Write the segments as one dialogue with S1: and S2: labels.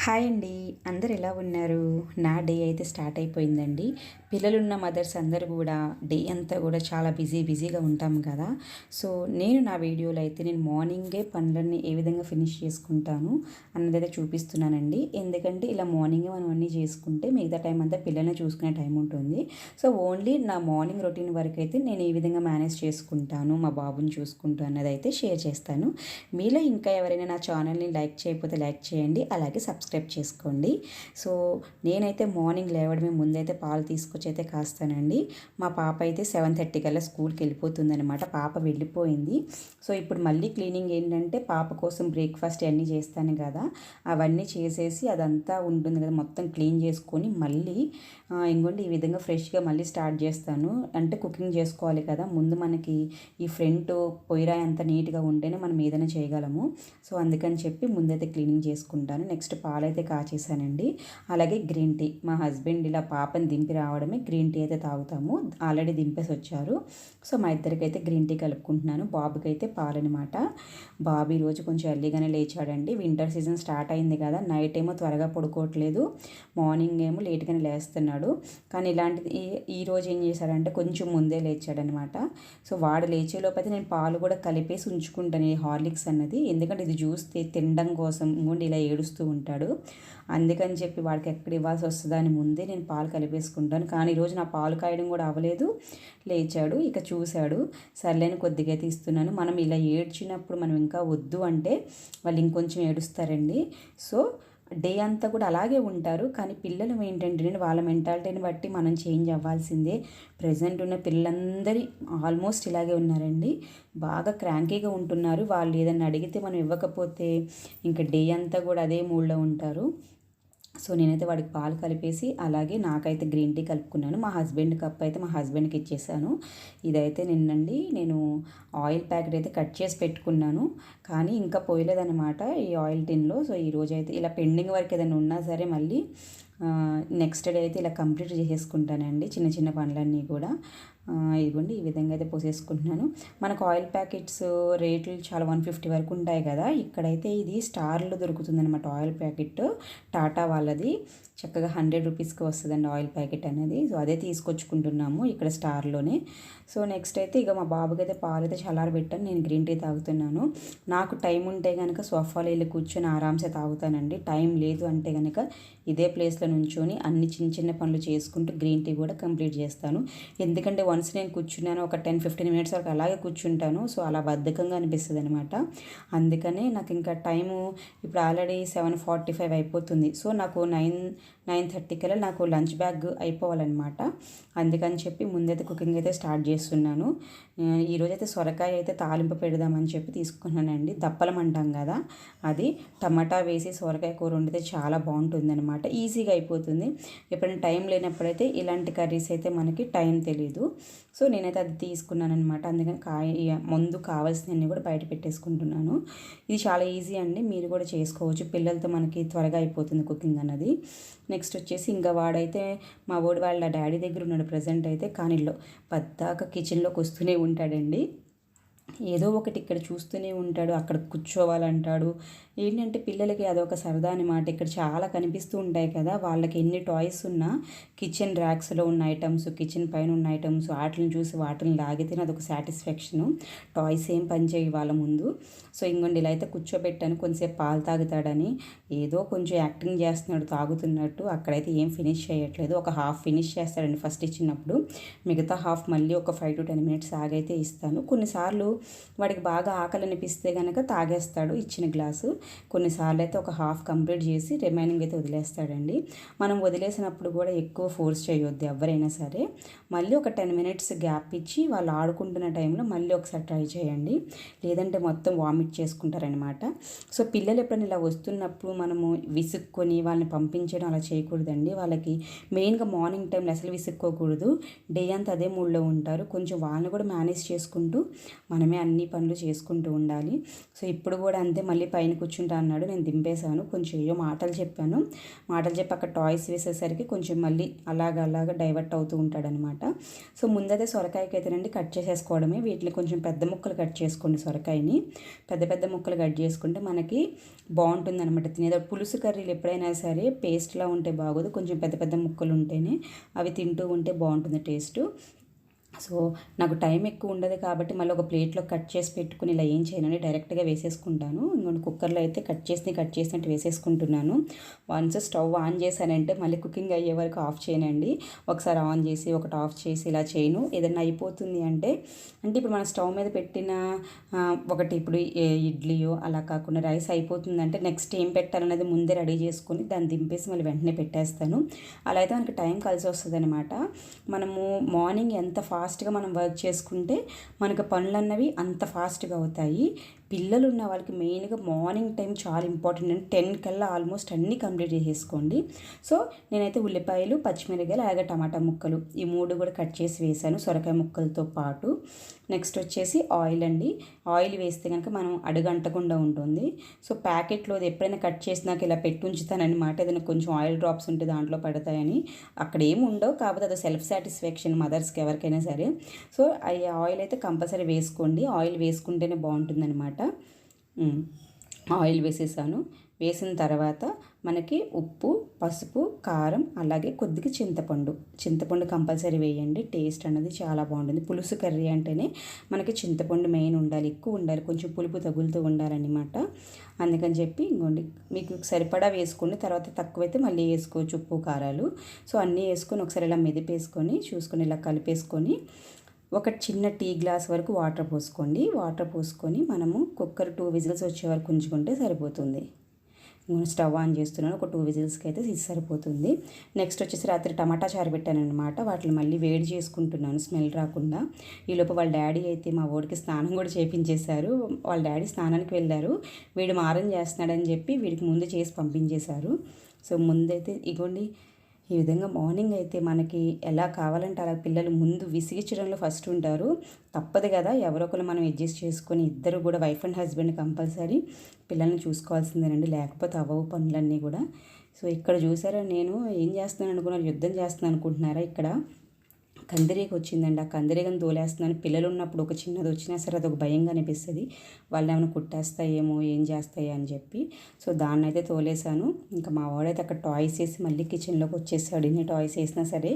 S1: Hi అండి. అందరు ఎలా ఉన్నారు? నా డే అయితే స్టార్ట్ అయిపోయిందండి. పిల్లలున్న మదర్స్ అందరూ కూడా డే అంతా కూడా చాలా బిజీగా ఉంటాం కదా! సో, నేను నా వీడియోలో అయితే నేను మార్నింగే పనులన్నీ ఏ విధంగా ఫినిష్ చేసుకుంటాను అన్నదైతే చూపిస్తున్నానండి. ఎందుకంటే ఇలా మార్నింగే మనం అన్నీ చేసుకుంటే మిగతా టైం అంతా పిల్లల్ని చూసుకునే టైం ఉంటుంది. సో, ఓన్లీ నా మార్నింగ్ రొటీన్ వరకైతే నేను ఏ విధంగా మేనేజ్ చేసుకుంటాను, మా బాబుని చూసుకుంటూ అన్నదైతే షేర్ చేస్తాను. మీలో ఇంకా ఎవరైనా నా ఛానల్‌ని లైక్ చేయకపోతే లైక్ చేయండి. అలాగే సబ్స్క్రైబ్ చేసుకోండి. సో, నేనైతే మార్నింగ్ లేవడమే ముందైతే పాలు తీసుకొచ్చి అయితే కాస్తానండి. మా పాప అయితే 7:30 కల్లా స్కూల్‌కి వెళ్ళిపోతుందనమాట. పాప వెళ్ళిపోయింది. సో, ఇప్పుడు మళ్ళీ క్లీనింగ్ ఏంటంటే పాప కోసం బ్రేక్‌ఫాస్ట్ అన్నీ చేస్తాను కదా! అవన్నీ చేసేసి అదంతా ఉంటుంది కదా! మొత్తం క్లీన్ చేసుకొని మళ్ళీ ఇంగోండి ఈ విధంగా ఫ్రెష్‌గా మళ్ళీ స్టార్ట్ చేస్తాను. అంటే కుకింగ్ చేసుకోవాలి కదా! ముందు మనకి ఈ ఫ్రంట్ పొయ్యిరాయి అంతా నీట్‌గా ఉంటేనే మనం ఏదైనా చేయగలము. సో, అందుకని చెప్పి ముందైతే క్లీనింగ్ చేసుకుంటాను. నెక్స్ట్ పాలైతే కాచేసానండి. అలాగే గ్రీన్ టీ మా హస్బెండ్ ఇలా పాపని దింపి రావడమే గ్రీన్ టీ అయితే తాగుతాము. ఆల్రెడీ దింపేసి వచ్చారు. సో, మా ఇద్దరికైతే గ్రీన్ టీ కలుపుకుంటున్నాను. బాబుకైతే పాలనమాట. బాబు ఈరోజు కొంచెం ఎర్లీగానే లేచాడండి. వింటర్ సీజన్ స్టార్ట్ అయింది కదా! నైట్ ఏమో త్వరగా పడుకోవట్లేదు. మార్నింగ్ ఏమో లేట్‌గానే లేస్తున్నాడు. కానీ ఇలాంటిది ఈరోజు ఏం చేశాడంటే కొంచెం ముందే లేచాడనమాట. సో, వాడు లేచేలోపైతే నేను పాలు కూడా కలిపేసి ఉంచుకుంటాను, ఈ హార్లిక్స్ అన్నది. ఎందుకంటే ఇది జ్యూస్ తినడం కోసం ఇంకోండి ఇలా ఏడుస్తూ ఉంటాడు. అందుకని చెప్పి వాడికి ఎక్కడ ఇవ్వాల్సి వస్తుందా అని ముందే నేను పాలు కలిపేసుకుంటాను. కానీ ఈరోజు నా పాలు కాయడం కూడా అవ్వలేదు. లేచాడు, ఇక చూశాడు. సర్లేని కొద్దిగా అయితే ఇస్తున్నాను. మనం ఇలా ఏడ్చినప్పుడు మనం ఇంకా వద్దు అంటే వాళ్ళు ఇంకొంచెం ఏడుస్తారండి. సో, డే అంతా కూడా అలాగే ఉంటారు. కానీ పిల్లలు ఏంటంటే వాళ్ళ మెంటాలిటీని బట్టి మనం చేంజ్ అవ్వాల్సిందే. ప్రెజెంట్ ఉన్న పిల్లలందరి ఆల్మోస్ట్ ఇలాగే ఉన్నారండి. బాగా క్రాంకీగా ఉంటున్నారు. వాళ్ళు ఏదైనా అడిగితే మనం ఇవ్వకపోతే ఇంకా డే అంతా కూడా అదే మూడ్లో ఉంటారు. సో, నేనైతే వాడికి పాలు కలిపేసి అలాగే నాకైతే గ్రీన్ టీ కలుపుకున్నాను. మా హస్బెండ్ కప్ అయితే మా హస్బెండ్కి ఇచ్చేసాను. ఇదైతే నిన్నండి నేను ఆయిల్ ప్యాకెట్ అయితే కట్ చేసి పెట్టుకున్నాను. కానీ ఇంకా పోయలేదన్నమాట ఈ ఆయిల్ టిన్‌లో. సో, ఈరోజైతే ఇలా పెండింగ్ వర్క్ ఏదైనా ఉన్నా సరే మళ్ళీ నెక్స్ట్ డే అయితే ఇలా కంప్లీట్ చేసేసుకుంటానండి చిన్న చిన్న పనులన్నీ కూడా. ఇదిగోండి ఈ విధంగా అయితే పోసేసుకుంటున్నాను. మనకు ఆయిల్ ప్యాకెట్స్ రేట్లు చాలా 150 వరకు ఉంటాయి కదా! ఇక్కడైతే ఇది స్టార్‌లో దొరుకుతుందనమాట ఆయిల్ ప్యాకెట్. టాటా వాళ్ళది. చక్కగా 100 రూపీస్‌కి వస్తుందండి ఆయిల్ ప్యాకెట్ అనేది. సో, అదే తీసుకొచ్చుకుంటున్నాము ఇక్కడ స్టార్‌లోనే. సో, నెక్స్ట్ అయితే ఇక మా బాబుకైతే పాలైతే చల్లారబెట్టాను. నేను గ్రీన్ టీ తాగుతున్నాను. నాకు టైం ఉంటే కనుక సోఫాలో వెళ్ళి కూర్చొని ఆరామ్సే తాగుతానండి. టైం లేదు అంటే కనుక ఇదే ప్లేస్లో నుంచొని అన్ని చిన్న చిన్న పనులు చేసుకుంటూ గ్రీన్ టీ కూడా కంప్లీట్ చేస్తాను. ఎందుకంటే వన్స్ నేను కూర్చున్నాను ఒక 10-15 మినిట్స్ వరకు అలాగే కూర్చుంటాను. సో, అలా బద్ధకంగా అనిపిస్తుంది అనమాట. అందుకనే నాకు ఇంకా టైము ఇప్పుడు ఆల్రెడీ 7:45 అయిపోతుంది. సో, నాకు 9:30 కల్లా నాకు లంచ్ బ్యాగ్ అయిపోవాలన్నమాట. అందుకని చెప్పి ముందైతే కుకింగ్ అయితే స్టార్ట్ చేస్తున్నాను. ఈరోజైతే సొరకాయ అయితే తాలింపు పెడదామని చెప్పి తీసుకున్నానండి. దప్పలం అంటాం కదా! అది టమాటా వేసి సొరకాయ కూర వండితే చాలా బాగుంటుందన్నమాట. ఈజీగా అయిపోతుంది. ఎప్పుడైనా టైం లేనప్పుడైతే ఇలాంటి కర్రీస్ అయితే మనకి టైం తెలీదు. సో, నేనైతే అది తీసుకున్నానమాట. అందుకని ముందు కావాల్సినవన్నీ కూడా బయట పెట్టేసుకుంటున్నాను. ఇది చాలా ఈజీ అండి. మీరు కూడా చేసుకోవచ్చు. పిల్లలతో మనకి త్వరగా అయిపోతుంది కుకింగ్ అన్నది. నెక్స్ట్ వచ్చేసి ఇంకా వాడైతే మా వాడు వాళ్ళ డాడీ దగ్గర ఉన్నాడు ప్రజెంట్ అయితే. కానీ పద్దాక కిచెన్లోకి వస్తూనే ఉంటాడండి. ఏదో ఒకటి ఇక్కడ చూస్తూనే ఉంటాడు. అక్కడ కూర్చోవాలంటాడు. ఏంటంటే పిల్లలకి అదొక సరదా అనమాట. ఇక్కడ చాలా కనిపిస్తూ ఉంటాయి కదా! వాళ్ళకి ఎన్ని టాయ్స్ ఉన్నా కిచెన్ ర్యాక్స్లో ఉన్న ఐటమ్స్, కిచెన్ పైన ఉన్న ఐటమ్స్ వాటిని చూసి వాటిని లాగితేనే అదొక సాటిస్ఫాక్షను. టాయ్స్ ఏం పని చేయవు వాళ్ళ ముందు. సో, ఇంకోండి ఇలా అయితే కూర్చోబెట్టాను. కొంచెంసేపు పాలు తాగుతాడని. ఏదో కొంచెం యాక్టింగ్ చేస్తున్నాడు తాగుతున్నట్టు. అక్కడైతే ఏం ఫినిష్ చేయట్లేదు. ఒక హాఫ్ ఫినిష్ చేస్తాడండి ఫస్ట్ ఇచ్చినప్పుడు. మిగతా హాఫ్ మళ్ళీ ఒక 5-10 మినిట్స్ ఆగైతే ఇస్తాను. కొన్నిసార్లు వాడికి బాగా ఆకలి అనిపిస్తే కనుక తాగేస్తాడు ఇచ్చిన గ్లాసు. కొన్నిసార్లు అయితే ఒక హాఫ్ కంప్లీట్ చేసి రిమైనింగ్ అయితే వదిలేస్తాడండి. మనం వదిలేసినప్పుడు కూడా ఎక్కువ ఫోర్స్ చేయొద్దు ఎవరైనా సరే. మళ్ళీ ఒక 10 మినిట్స్ గ్యాప్ ఇచ్చి వాళ్ళు ఆడుకుంటున్న టైంలో మళ్ళీ ఒకసారి ట్రై చేయండి. లేదంటే మొత్తం వామిట్ చేసుకుంటారనమాట. సో, పిల్లలు ఎప్పుడైనా ఇలా వస్తున్నప్పుడు మనము విసుక్కొని వాళ్ళని పంపించడం అలా చేయకూడదండి. వాళ్ళకి మెయిన్గా మార్నింగ్ టైంలో అసలు విసుక్కోకూడదు. డే అంతా అదే మూడ్లో ఉంటారు. కొంచెం వాళ్ళని కూడా మేనేజ్ చేసుకుంటూ మనమే అన్ని పనులు చేసుకుంటూ ఉండాలి. సో, ఇప్పుడు కూడా అంతే మళ్ళీ పైన కూర్చొని కూర్చుంటా అన్నాడు. నేను దింపేశాను. కొంచెం ఏయో మాటలు చెప్పాను. మాటలు చెప్పి అక్కడ టాయ్స్ వేసేసరికి కొంచెం మళ్ళీ అలాగ డైవర్ట్ అవుతూ ఉంటాడనమాట. సో ముందైతే సొరకాయకి అయితేనండి కట్ చేసేసుకోవడమే. వీటిని కొంచెం పెద్ద ముక్కలు కట్ చేసుకోండి. సొరకాయని పెద్ద పెద్ద ముక్కలు కట్ చేసుకుంటే మనకి బాగుంటుంది అనమాట తినేది. పులుసు కర్రీలు ఎప్పుడైనా సరే పేస్ట్లా ఉంటే బాగోదు. కొంచెం పెద్ద పెద్ద ముక్కలు ఉంటేనే అవి తింటూ ఉంటే బాగుంటుంది టేస్టు. సో నాకు టైం ఎక్కువ ఉండదు కాబట్టి మళ్ళీ ఒక ప్లేట్లో కట్ చేసి పెట్టుకుని ఇలా ఏం చేయనండి, డైరెక్ట్గా వేసేసుకుంటాను. ఇంకొన్ని కుక్కర్లో అయితే కట్ చేసినట్టు వేసేసుకుంటున్నాను. వన్స్ స్టవ్ ఆన్ చేశానంటే మళ్ళీ కుకింగ్ అయ్యే వరకు ఆఫ్ చేయనండి. ఒకసారి ఆన్ చేసి ఒకటి ఆఫ్ చేసి ఇలా చేయను. ఏదైనా అయిపోతుంది అంటే ఇప్పుడు మన స్టవ్ మీద పెట్టిన ఒకటి ఇప్పుడు ఇడ్లీయో అలా కాకుండా రైస్ అయిపోతుందంటే నెక్స్ట్ ఏం పెట్టాలనేది ముందే రెడీ చేసుకొని దాన్ని దింపేసి మళ్ళీ వెంటనే పెట్టేస్తాను. అలా అయితే మనకి టైం కలిసి వస్తుంది అనమాట. మనము మార్నింగ్ ఎంత ఫాస్ట్గా మనం వర్క్ చేసుకుంటే మనకు పనులన్నవి అంత ఫాస్ట్గా అవుతాయి. పిల్లలు ఉన్న వాళ్ళకి మెయిన్గా మార్నింగ్ టైం చాలా ఇంపార్టెంట్ అండి. 10 కల్లా ఆల్మోస్ట్ అన్నీ కంప్లీట్ చేసేసుకోండి. సో నేనైతే ఉల్లిపాయలు, పచ్చిమిరపకాయలు, అలాగే టమాటా ముక్కలు ఈ 3 కూడా కట్ చేసి వేసాను సొరకాయ ముక్కలతో పాటు. నెక్స్ట్ వచ్చేసి ఆయిల్ అండి. ఆయిల్ వేస్తే కనుక మనం అడుగంటకుండా ఉంటుంది. సో ప్యాకెట్లో ఎప్పుడైనా కట్ చేసినాక ఇలా పెట్టి ఉంచుతానన్నమాట. ఏదైనా కొంచెం ఆయిల్ డ్రాప్స్ ఉంటే దాంట్లో పడతాయని. అక్కడ ఏమి ఉండవు, కాకపోతే అది సెల్ఫ్ సాటిస్ఫాక్షన్ మదర్స్కి ఎవరికైనా సరే. సో ఆయిల్ అయితే కంపల్సరీ వేసుకోండి. ఆయిల్ వేసుకుంటేనే బాగుంటుందన్నమాట. ఆయిల్ వేసేసాను. వేసిన తర్వాత మనకి ఉప్పు, పసుపు, కారం, అలాగే కొద్దిగా చింతపండు కంపల్సరీ వేయండి. టేస్ట్ అనేది చాలా బాగుంటుంది. పులుసు కర్రీ అంటేనే మనకి చింతపండు మెయిన్ ఉండాలి, ఎక్కువ ఉండాలి, కొంచెం పులుపు తగులుతూ ఉండాలన్నమాట. అందుకని చెప్పి ఇంకోండి మీకు సరిపడా వేసుకోండి. తర్వాత తక్కువైతే మళ్ళీ వేసుకోవచ్చు ఉప్పు, కారాలు. సో అన్నీ వేసుకొని ఒకసారి ఇలా మెదిపేసుకొని చూసుకొని ఇలా కలిపేసుకొని ఒక చిన్న టీ గ్లాస్ వరకు వాటర్ పోసుకోండి. వాటర్ పోసుకొని మనము కుక్కర్ 2 విజిల్స్ వచ్చే వరకు ఉంచుకుంటే సరిపోతుంది. నేను స్టవ్ ఆన్ చేస్తున్నాను. ఒక 2 విజిల్స్కి అయితే ఇది సరిపోతుంది. నెక్స్ట్ వచ్చేసి రాత్రి టమాటా చారు పెట్టాను అనమాట. వాటిని మళ్ళీ వేడి చేసుకుంటున్నాను స్మెల్ రాకుండా. ఈలోపు వాళ్ళ డాడీ అయితే మా వాడికి స్నానం కూడా చేయించేశారు. వాళ్ళ డాడీ స్నానానికి వెళ్ళారు. వీడు మారం చేస్తున్నాడని చెప్పి వీడికి ముందు చేసి పంపించేశారు. సో ముందైతే ఇగోండి ఈ విధంగా మార్నింగ్ అయితే మనకి ఎలా కావాలంటే అలా పిల్లలు ముందు విసిగించడంలో ఫస్ట్ ఉంటారు. తప్పదు కదా, ఎవరో ఒకరు మనం అడ్జస్ట్ చేసుకొని ఇద్దరు కూడా వైఫ్ అండ్ హస్బెండ్ కంపల్సరీ పిల్లల్ని చూసుకోవాల్సిందేనండి, లేకపోతే అవ్వవు పనులన్నీ కూడా. సో ఇక్కడ చూసారా నేను ఏం చేస్తున్నాను అనుకున్నారు, యుద్ధం చేస్తున్నాను అనుకుంటున్నారా? ఇక్కడ కందిరీగ వచ్చిందండి. ఆ కందిరీగను తోలేస్తున్నాను. పిల్లలు ఉన్నప్పుడు ఒక చిన్నది వచ్చినా సరే అదొక భయంగా అనిపిస్తుంది, వాళ్ళు ఏమైనా కుట్టేస్తాయేమో ఏం చేస్తాయి అని చెప్పి. సో దాన్ని అయితే తోలేసాను. ఇంకా మా వాడైతే అక్కడ టాయ్స్ వేసి మళ్ళీ కిచెన్లోకి వచ్చేసాడు. ఇన్ని టాయ్స్ వేసినా సరే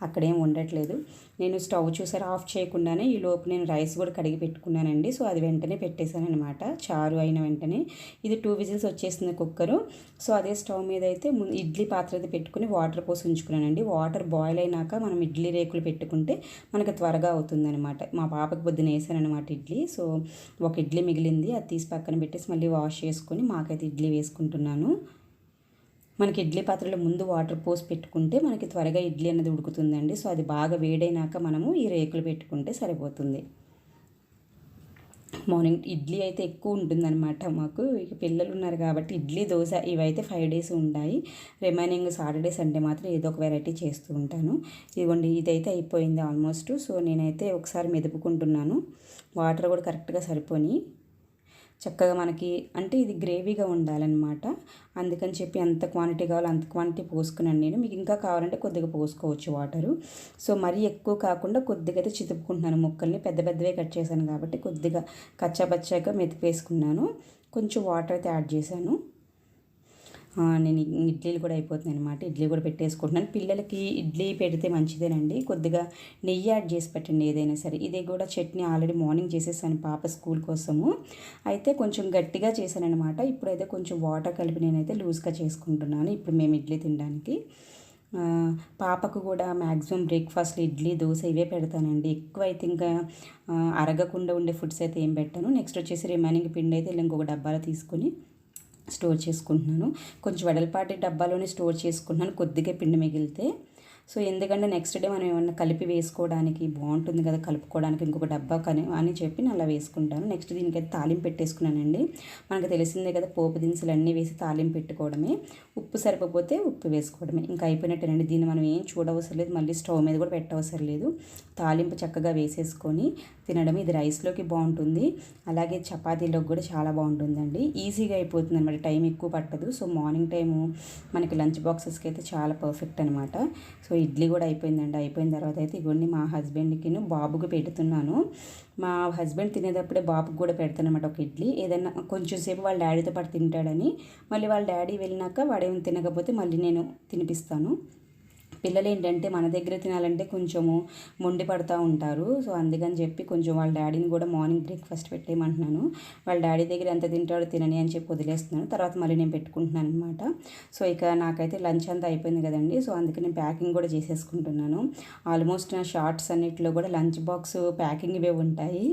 S1: అక్కడేం ఉండట్లేదు. నేను స్టవ్ చూసారా ఆఫ్ చేయకుండానే ఈ లోపు నేను రైస్ కూడా కడిగి పెట్టుకున్నానండి. సో అది వెంటనే పెట్టేశాను అనమాట. చారు అయిన వెంటనే ఇది 2 విజిల్స్ వచ్చేసింది కుక్కరు. సో అదే స్టవ్ మీద అయితే ఇడ్లీ పాత్ర అయితే పెట్టుకుని వాటర్ పోసి ఉంచుకున్నానండి. వాటర్ బాయిల్ అయినాక మనం ఇడ్లీ రేకులు పెట్టుకుంటే మనకి త్వరగా అవుతుందన్నమాట. మా పాపకి పొద్దున వేసాను అనమాట ఇడ్లీ. సో ఒక ఇడ్లీ మిగిలింది, అది తీసి పక్కన పెట్టేసి మళ్ళీ వాష్ చేసుకొని మాకైతే ఇడ్లీ వేసుకుంటున్నాను. మనకి ఇడ్లీ పాత్రలో ముందు వాటర్ పోసి పెట్టుకుంటే మనకి త్వరగా ఇడ్లీ అనేది ఉడుకుతుందండి. సో అది బాగా వేడైనాక మనము ఈ రేకులు పెట్టుకుంటే సరిపోతుంది. మార్నింగ్ ఇడ్లీ అయితే ఎక్కువ ఉంటుందన్నమాట మాకు. ఇక పిల్లలు ఉన్నారు కాబట్టి ఇడ్లీ, దోశ ఇవైతే 5 డేస్ ఉంటాయి. రిమైనింగ్ సాటర్డే, సండే మాత్రం ఏదో ఒక వెరైటీ చేస్తూ ఉంటాను. ఇదిగోండి ఇదైతే అయిపోయింది ఆల్మోస్ట్. సో నేనైతే ఒకసారి మెదుపుకుంటున్నాను. వాటర్ కూడా కరెక్ట్గా సరిపోని చక్కగా మనకి అంటే ఇది గ్రేవీగా ఉండాలన్నమాట. అందుకని చెప్పి ఎంత క్వాంటిటీ కావాలో అంత క్వాంటిటీ పోసుకున్నాను నేను. మీకు ఇంకా కావాలంటే కొద్దిగా పోసుకోవచ్చు వాటరు. సో మరీ ఎక్కువ కాకుండా కొద్దిగా అయితే చితుపుకుంటున్నాను ముక్కల్ని. పెద్ద పెద్దవే కట్ చేశాను కాబట్టి కొద్దిగా కచ్చాపచ్చాగా మెతిపేసుకున్నాను. కొంచెం వాటర్ అయితే యాడ్ చేశాను. నేను ఇడ్లీలు కూడా అయిపోతున్నాయి అనమాట. ఇడ్లీ కూడా పెట్టేసుకుంటున్నాను. పిల్లలకి ఇడ్లీ పెడితే మంచిదేనండి. కొద్దిగా నెయ్యి యాడ్ చేసి పెట్టండి ఏదైనా సరే. ఇది కూడా చట్నీ ఆల్రెడీ మార్నింగ్ చేసేసాను పాప స్కూల్ కోసము. అయితే కొంచెం గట్టిగా చేశాను అనమాట. ఇప్పుడైతే కొంచెం వాటర్ కలిపి నేనైతే లూజ్గా చేసుకుంటున్నాను ఇప్పుడు మేము ఇడ్లీ తినడానికి. పాపకు కూడా మ్యాక్సిమం బ్రేక్ఫాస్ట్లో ఇడ్లీ, దోశ ఇవే పెడతానండి. ఎక్కువ అయితే ఇంకా అరగకుండా ఉండే ఫుడ్స్ అయితే ఏం పెట్టాను. నెక్స్ట్ వచ్చేసి రిమైనింగ్ పిండి అయితే ఇంకొక డబ్బాలో తీసుకొని స్టోర్ చేసుకుంటున్నాను. కొంచెం వెడల్పాటి డబ్బాలోనే స్టోర్ చేసుకుంటున్నాను కొద్దిగా పిండి మిగిలితే. సో ఎందుకంటే నెక్స్ట్ డే మనం ఏమన్నా కలిపి వేసుకోవడానికి బాగుంటుంది కదా, కలుపుకోవడానికి ఇంకొక డబ్బా అని చెప్పి నేను అలా వేసుకుంటాను. నెక్స్ట్ దీనికైతే తాలింపు పెట్టేసుకున్నానండి. మనకు తెలిసిందే కదా, పోపు దినుసులు అన్నీ వేసి తాలింపు పెట్టుకోవడమే. ఉప్పు సరిపోతే ఉప్పు వేసుకోవడమే, ఇంకా అయిపోయినట్టేనండి. దీన్ని మనం ఏం చూడవసరం లేదు, మళ్ళీ స్టవ్ మీద కూడా పెట్టవసరం లేదు. తాలింపు చక్కగా వేసేసుకొని తినడం. ఇది రైస్లోకి బాగుంటుంది, అలాగే చపాతీలోకి కూడా చాలా బాగుంటుందండి. ఈజీగా అయిపోతుంది అనమాట, టైం ఎక్కువ పట్టదు. సో మార్నింగ్ టైము మనకి లంచ్ బాక్సెస్కి అయితే చాలా పర్ఫెక్ట్ అనమాట. సో ఇడ్లీ కూడా అయిపోయిందండి. అయిపోయిన తర్వాత అయితే ఇవన్నీ మా హస్బెండ్కి బాబుకి పెడుతున్నాను. మా హస్బెండ్ తినేటప్పుడే బాబుకి కూడా పెడతాను అనమాట ఒక ఇడ్లీ. ఏదైనా కొంచెం సేపు వాళ్ళ డాడీతో పాటు తింటాడని, మళ్ళీ వాళ్ళ డాడీ వెళ్ళినాక వాడేమి తినకపోతే మళ్ళీ నేను తినిపిస్తాను. పిల్లలు ఏంటంటే మన దగ్గర తినాలంటే కొంచెము మొండి పడుతూ ఉంటారు. సో అందుకని చెప్పి కొంచెం వాళ్ళ డాడీని కూడా మార్నింగ్ బ్రేక్ఫాస్ట్ పెట్టేయమంటున్నాను. వాళ్ళ డాడీ దగ్గర ఎంత తింటాడో తినని అని చెప్పి వదిలేస్తున్నాను. తర్వాత మళ్ళీ నేను పెట్టుకుంటున్నాను అనమాట. సో ఇక నాకైతే లంచ్ అంతా అయిపోయింది కదండి. సో అందుకే నేను ప్యాకింగ్ కూడా చేసేసుకుంటున్నాను. ఆల్మోస్ట్ నా షార్ట్స్ అన్నిటిలో కూడా లంచ్ బాక్స్ ప్యాకింగ్ ఇవే ఉంటాయి.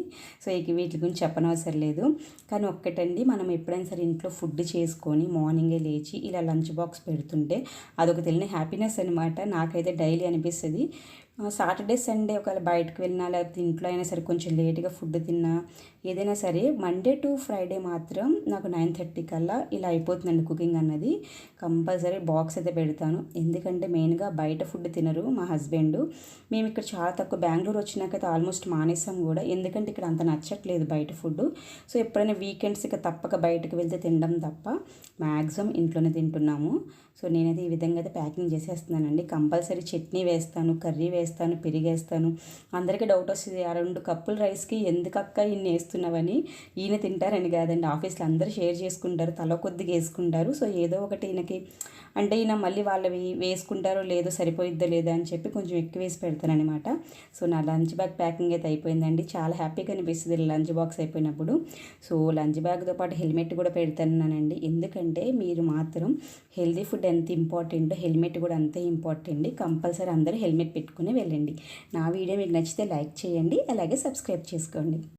S1: సో ఇక వీటి గురించి చెప్పనవసరం లేదు. కానీ ఒక్కటండి, మనం ఎప్పుడైనా సరే ఇంట్లో ఫుడ్ చేసుకొని మార్నింగే లేచి ఇలా లంచ్ బాక్స్ పెడుతుంటే అదొక తెలియని హ్యాపీనెస్ అనమాట. నాకైతే డైలీ అనిపిస్తుంది. సాటర్డే సండే ఒకవేళ బయటకు వెళ్ళినా లేకపోతే ఇంట్లో అయినా సరే కొంచెం లేట్గా ఫుడ్ తిన్నా ఏదైనా సరే మండే టు ఫ్రైడే మాత్రం నాకు 9:30 కల్లా ఇలా అయిపోతుందండి కుకింగ్ అన్నది. కంపల్సరీ బాక్స్ అయితే పెడతాను. ఎందుకంటే మెయిన్గా బయట ఫుడ్ తినరు మా హస్బెండ్. మేము ఇక్కడ చాలా తక్కువ, బెంగళూరు వచ్చినాకైతే ఆల్మోస్ట్ మానేసాం కూడా, ఎందుకంటే ఇక్కడ అంత నచ్చట్లేదు బయట ఫుడ్. సో ఎప్పుడైనా వీకెండ్స్ ఇక తప్పక బయటకు వెళ్తే తినడం తప్ప మ్యాక్సిమం ఇంట్లోనే తింటున్నాము. సో నేనైతే ఈ విధంగా అయితే ప్యాకింగ్ చేసేస్తున్నానండి. కంపల్సరీ చట్నీ వేస్తాను, కర్రీ వేస్తాను, పెరుగు వేస్తాను. అందరికీ డౌట్ వస్తుంది, ఆ 2 కప్పుల రైస్కి ఎందుకక్క ఇన్ని వేస్తున్నావని. ఈయన తింటారని కాదండి, ఆఫీస్లో అందరూ షేర్ చేసుకుంటారు, తల కొద్దిగా వేసుకుంటారు. సో ఏదో ఒకటి ఈయనకి అంటే ఈయన మళ్ళీ వాళ్ళవి వేసుకుంటారో లేదో, సరిపోయిద్దో లేదా అని చెప్పి కొంచెం ఎక్కువ వేసి పెడతానమాట. సో నా లంచ్ బ్యాగ్ ప్యాకింగ్ అయితే అయిపోయిందండి. చాలా హ్యాపీగా అనిపిస్తుంది లంచ్ బాక్స్ అయిపోయినప్పుడు. సో లంచ్ బ్యాగ్తో పాటు హెల్మెట్ కూడా పెడుతున్నానండి. ఎందుకంటే మీరు మాత్రం హెల్దీ ఫుడ్ ఎంత ఇంపార్టెంటో హెల్మెట్ కూడా అంతే ఇంపార్టెంట్. కంపల్సరీ అందరూ హెల్మెట్ పెట్టుకుని వెళ్ళండి. నా వీడియో మీకు నచ్చితే లైక్ చేయండి, అలాగే సబ్స్క్రైబ్ చేసుకోండి.